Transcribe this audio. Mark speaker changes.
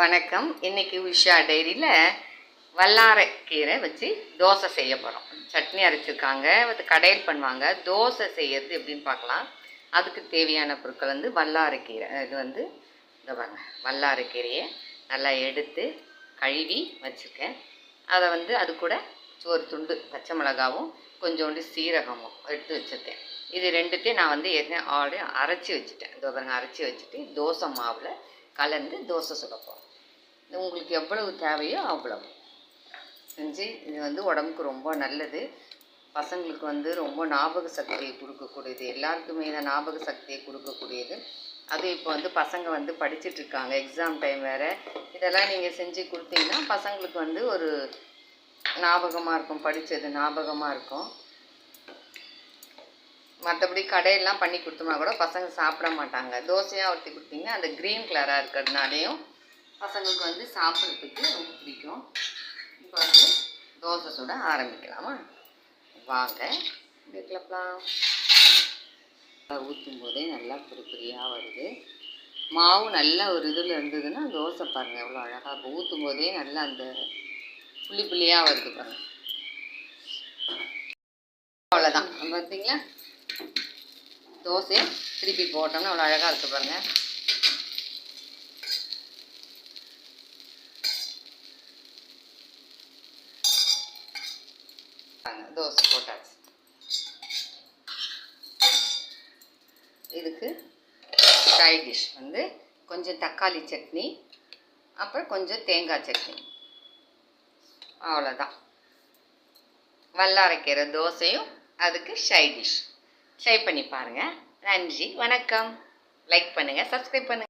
Speaker 1: வணக்கம். இன்னைக்கு உஷா டைரியில் வல்லாரைக்கீரை வச்சு தோசை செய்ய போகிறோம். சட்னி அரைச்சிருக்காங்க, அது கடையில் பண்ணுவாங்க. தோசை செய்யறது எப்படின்னு பார்க்கலாம். அதுக்கு தேவையான பொருட்கள் வல்லாரைக்கீரை. இது இந்த பாருங்க, வல்லாரைக்கீரையை நல்லா எடுத்து கழுவி வச்சுருக்கேன். அதை அது கூட ஒரு துண்டு பச்சை மிளகாவும் கொஞ்சோண்டு சீரகமும் எடுத்து வச்சுருக்கேன். இது ரெண்டுத்தையும் நான் ஏற்கனவே ஆல்ரெடி அரைச்சி வச்சுட்டேன். இதோ பாருங்க, அரைச்சி வச்சுட்டு தோசை மாவில் கலந்து தோசை சுடப்போம். உங்களுக்கு எவ்வளவு தேவையோ அவ்வளவு செஞ்சு இது உடம்புக்கு ரொம்ப நல்லது. பசங்களுக்கு ரொம்ப ஞாபக சக்தியை கொடுக்கக்கூடியது, எல்லாருக்குமே தான் ஞாபக சக்தியை கொடுக்கக்கூடியது. அது இப்போ பசங்க படிச்சுட்ருக்காங்க, எக்ஸாம் டைம் வேறு. இதெல்லாம் நீங்கள் செஞ்சு கொடுத்தீங்கன்னா பசங்களுக்கு ஒரு ஞாபகமாக இருக்கும், படித்தது ஞாபகமாக இருக்கும். மற்றபடி கடையெல்லாம் பண்ணி கொடுத்தோம்னா கூட பசங்க சாப்பிட மாட்டாங்க. தோசையாக ஊற்றி கொடுத்தீங்கன்னா அந்த க்ரீன் கலராக இருக்கிறதுனாலையும் பசங்களுக்கு சாப்பிட்றதுக்கு ரொம்ப பிடிக்கும். இப்போ தோசை சுட ஆரம்பிக்கலாமா? வாங்க கிளப்பலாம். ஊற்றும் போதே நல்லா பொறியாக வருது. மாவு நல்ல ஒரு இதில் இருந்ததுன்னா தோசை பாருங்கள் எவ்வளோ அழகாக இருக்கும். ஊற்றும் போதே நல்லா அந்த புள்ளியாக வருது பாருங்கள். அவ்வளோதான், பார்த்தீங்களா? தோசையை திருப்பி போட்டோம்னா அவ்வளோ அழகாக இருக்குது பாருங்கள். தோசை போட்டாச்சு. இதுக்கு சைட் டிஷ் கொஞ்சம் தக்காளி சட்னி, அப்புறம் கொஞ்சம் தேங்காய் சட்னி. அவ்வளோதான், வல்லாரைக்கீரை தோசையும் அதுக்கு சைட் டிஷ். ட்ரை பண்ணி பாருங்கள். நன்றி, வணக்கம். லைக் பண்ணுங்கள், சப்ஸ்கிரைப் பண்ணுங்கள்.